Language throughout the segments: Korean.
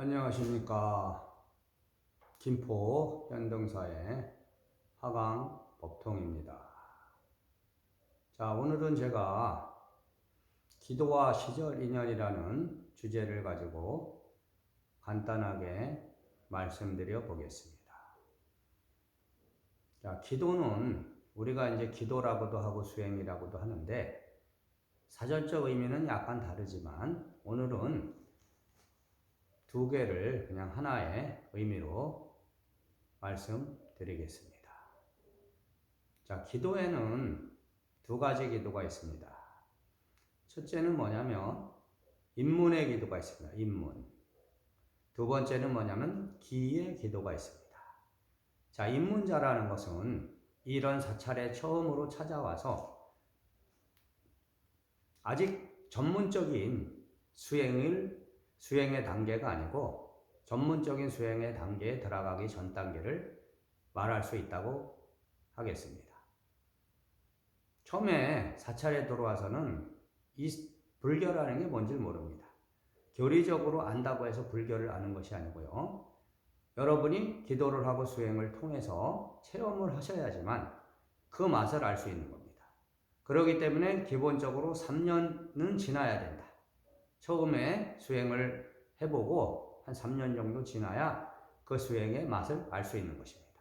안녕하십니까. 김포 현등사의 하강 법통입니다. 자, 오늘은 제가 기도와 시절 인연이라는 주제를 가지고 간단하게 말씀드려 보겠습니다. 자, 기도는 우리가 이제 기도라고도 하고 수행이라고도 하는데 사전적 의미는 약간 다르지만 오늘은 두 개를 그냥 하나의 의미로 말씀드리겠습니다. 자, 기도에는 두 가지 기도가 있습니다. 첫째는 뭐냐면 입문의 기도가 있습니다. 입문. 두 번째는 뭐냐면 기의 기도가 있습니다. 자, 입문자라는 것은 이런 사찰에 처음으로 찾아와서 아직 전문적인 수행의 단계가 아니고 전문적인 수행의 단계에 들어가기 전 단계를 말할 수 있다고 하겠습니다. 처음에 사찰에 들어와서는 이 불교라는 게 뭔지 모릅니다. 교리적으로 안다고 해서 불교를 아는 것이 아니고요. 여러분이 기도를 하고 수행을 통해서 체험을 하셔야지만 그 맛을 알 수 있는 겁니다. 그렇기 때문에 기본적으로 3년은 지나야 된다. 처음에 수행을 해보고 한 3년 정도 지나야 그 수행의 맛을 알 수 있는 것입니다.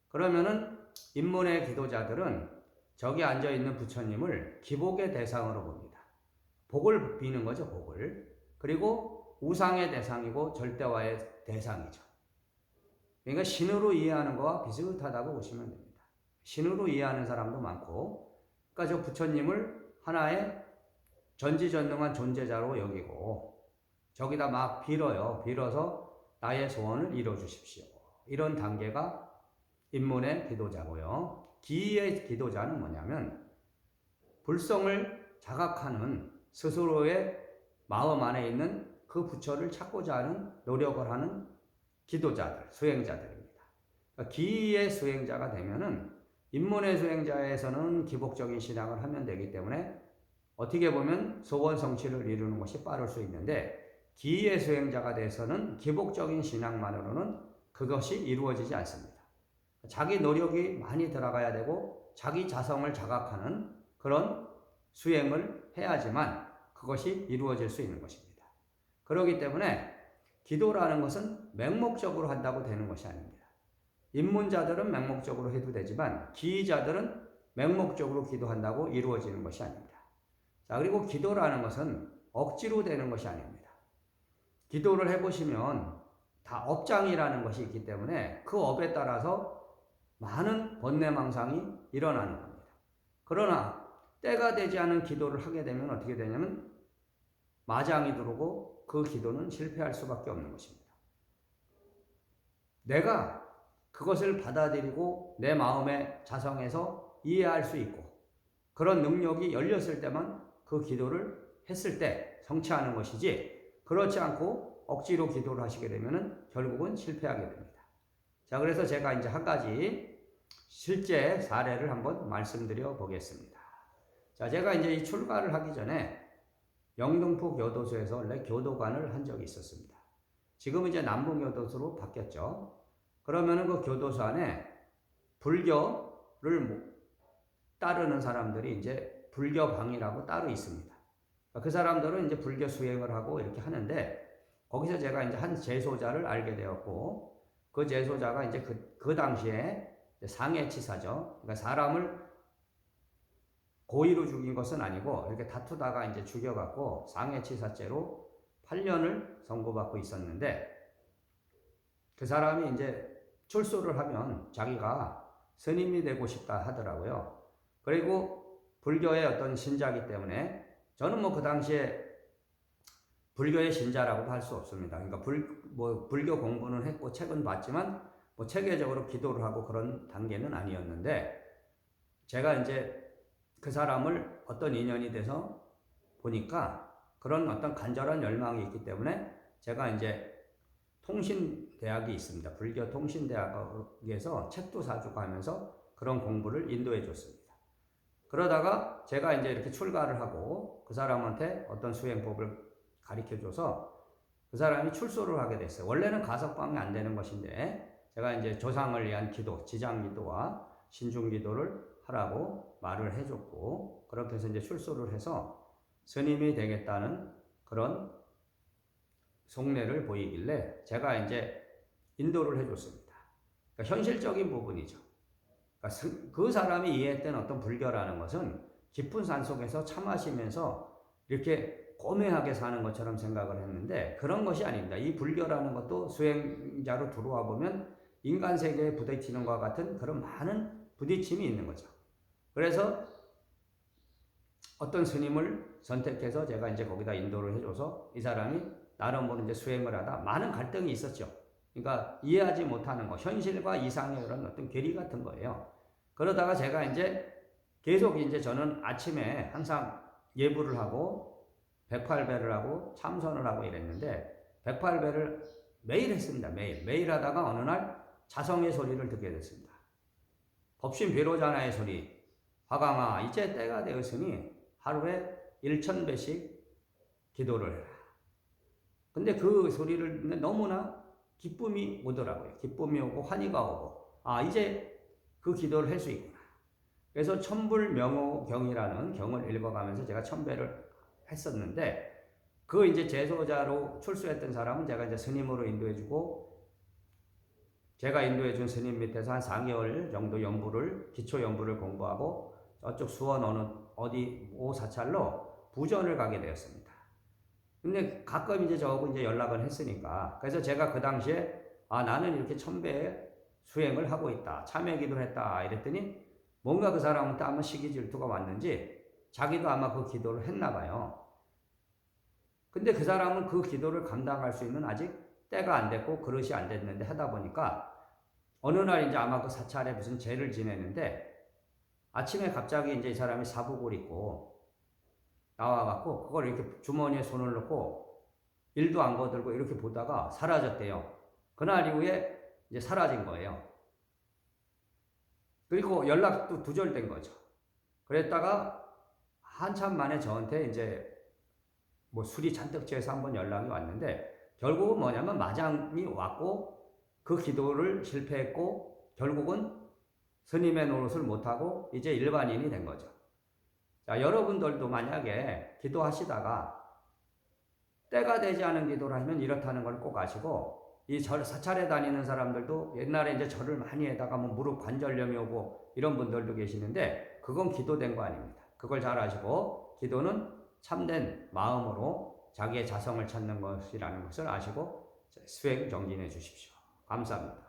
그러면은 입문의 기도자들은 저기 앉아있는 부처님을 기복의 대상으로 봅니다. 복을 비는 거죠, 복을. 그리고 우상의 대상이고 절대화의 대상이죠. 그러니까 신으로 이해하는 거와 비슷하다고 보시면 됩니다. 신으로 이해하는 사람도 많고, 그러니까 저 부처님을 하나의 전지전능한 존재자로 여기고 저기다 막 빌어요. 빌어서 나의 소원을 이뤄주십시오. 이런 단계가 입문의 기도자고요. 기의 기도자는 뭐냐면 불성을 자각하는 스스로의 마음 안에 있는 그 부처를 찾고자 하는 노력을 하는 기도자들, 수행자들입니다. 그러니까 기의 수행자가 되면은 입문의 수행자에서는 기복적인 신앙을 하면 되기 때문에 어떻게 보면 소원 성취를 이루는 것이 빠를 수 있는데 기의 수행자가 돼서는 기복적인 신앙만으로는 그것이 이루어지지 않습니다. 자기 노력이 많이 들어가야 되고 자기 자성을 자각하는 그런 수행을 해야지만 그것이 이루어질 수 있는 것입니다. 그렇기 때문에 기도라는 것은 맹목적으로 한다고 되는 것이 아닙니다. 입문자들은 맹목적으로 해도 되지만 기자들은 맹목적으로 기도한다고 이루어지는 것이 아닙니다. 자, 그리고 기도라는 것은 억지로 되는 것이 아닙니다. 기도를 해보시면 다 업장이라는 것이 있기 때문에 그 업에 따라서 많은 번뇌망상이 일어나는 겁니다. 그러나 때가 되지 않은 기도를 하게 되면 어떻게 되냐면 마장이 들어오고 그 기도는 실패할 수밖에 없는 것입니다. 내가 그것을 받아들이고 내 마음의 자성에서 이해할 수 있고 그런 능력이 열렸을 때만 그 기도를 했을 때 성취하는 것이지 그렇지 않고 억지로 기도를 하시게 되면 결국은 실패하게 됩니다. 자, 그래서 제가 이제 한 가지 실제 사례를 한번 말씀드려 보겠습니다. 자, 제가 이제 이 출가를 하기 전에 영등포 교도소에서 원래 교도관을 한 적이 있었습니다. 지금 이제 남봉교도소로 바뀌었죠. 그러면은 그 교도소 안에 불교를 따르는 사람들이 이제 불교방이라고 따로 있습니다. 그 사람들은 이제 불교 수행을 하고 이렇게 하는데 거기서 제가 이제 한 재소자를 알게 되었고 그 재소자가 이제 그 당시에 상해치사죠. 그러니까 사람을 고의로 죽인 것은 아니고 이렇게 다투다가 이제 죽여갖고 상해치사죄로 8년을 선고받고 있었는데 그 사람이 이제 출소를 하면 자기가 스님이 되고 싶다 하더라고요. 그리고 불교의 어떤 신자이기 때문에 저는 뭐 그 당시에 불교의 신자라고도 할 수 없습니다. 그러니까 불교 공부는 했고 책은 봤지만 뭐 체계적으로 기도를 하고 그런 단계는 아니었는데 제가 이제 그 사람을 어떤 인연이 돼서 보니까 그런 어떤 간절한 열망이 있기 때문에 제가 이제 통신대학이 있습니다. 불교 통신대학에서 책도 사주고 하면서 그런 공부를 인도해 줬습니다. 그러다가 제가 이제 이렇게 출가를 하고 그 사람한테 어떤 수행법을 가르쳐 줘서 그 사람이 출소를 하게 됐어요. 원래는 가석방이 안 되는 것인데 제가 이제 조상을 위한 기도, 지장기도와 신중기도를 하라고 말을 해줬고, 그렇게 해서 이제 출소를 해서 스님이 되겠다는 그런 속내를 보이길래 제가 이제 인도를 해줬습니다. 그러니까 현실적인 부분이죠. 그러니까 그 사람이 이해했던 어떤 불교라는 것은 깊은 산속에서 차 마시면서 이렇게 고매하게 사는 것처럼 생각을 했는데 그런 것이 아닙니다. 이 불교라는 것도 수행자로 들어와 보면 인간 세계에 부딪히는 것과 같은 그런 많은 부딪힘이 있는 거죠. 그래서 어떤 스님을 선택해서 제가 이제 거기다 인도를 해줘서 이 사람이 나름대로 이제 수행을 하다 많은 갈등이 있었죠. 그러니까 이해하지 못하는 거, 현실과 이상의 그런 어떤 괴리 같은 거예요. 그러다가 제가 이제 계속 이제 저는 아침에 항상 예불을 하고 108배를 하고 참선을 하고 이랬는데 108배를 매일 했습니다. 매일 하다가 어느 날 자성의 소리를 듣게 됐습니다. 법신 비로자나의 소리. 화강아, 이제 때가 되었으니 하루에 1000배씩 기도를 해라. 근데 그 소리를 너무나 기쁨이 오더라고요. 기쁨이 오고 환희가 오고, 아, 이제 그 기도를 할 수 있구나. 그래서 천불명호경이라는 경을 읽어가면서 제가 1000배를 했었는데, 그 이제 제소자로 출소했던 사람은 제가 이제 스님으로 인도해주고, 제가 인도해준 스님 밑에서 한 4개월 정도 연부를, 기초 연부를 공부하고, 저쪽 수원 어디 사찰로 부전을 가게 되었습니다. 근데 가끔 이제 저하고 이제 연락을 했으니까, 그래서 제가 그 당시에, 아, 나는 이렇게 1000배의 수행을 하고 있다. 참회 기도를 했다. 이랬더니, 뭔가 그 사람한테 아마 시기 질투가 왔는지, 자기도 아마 그 기도를 했나 봐요. 근데 그 사람은 그 기도를 감당할 수 있는 아직 때가 안 됐고, 그릇이 안 됐는데 하다 보니까, 어느 날 이제 아마 그 사찰에 무슨 제를 지내는데, 아침에 갑자기 이제 이 사람이 사복을 입고, 나와갖고 그걸 이렇게 주머니에 손을 넣고 일도 안 거들고 이렇게 보다가 사라졌대요. 그날 이후에 이제 사라진 거예요. 그리고 연락도 두절된 거죠. 그랬다가 한참 만에 저한테 이제 뭐 술이 잔뜩 취해서 한번 연락이 왔는데 결국은 뭐냐면 마장이 왔고 그 기도를 실패했고 결국은 스님의 노릇을 못하고 이제 일반인이 된 거죠. 자, 여러분들도 만약에 기도하시다가 때가 되지 않은 기도를 하면 이렇다는 걸 꼭 아시고, 이 사찰에 다니는 사람들도 옛날에 이제 절을 많이 해다가 뭐 무릎 관절염이 오고 이런 분들도 계시는데, 그건 기도된 거 아닙니다. 그걸 잘 아시고, 기도는 참된 마음으로 자기의 자성을 찾는 것이라는 것을 아시고, 수행 정진해 주십시오. 감사합니다.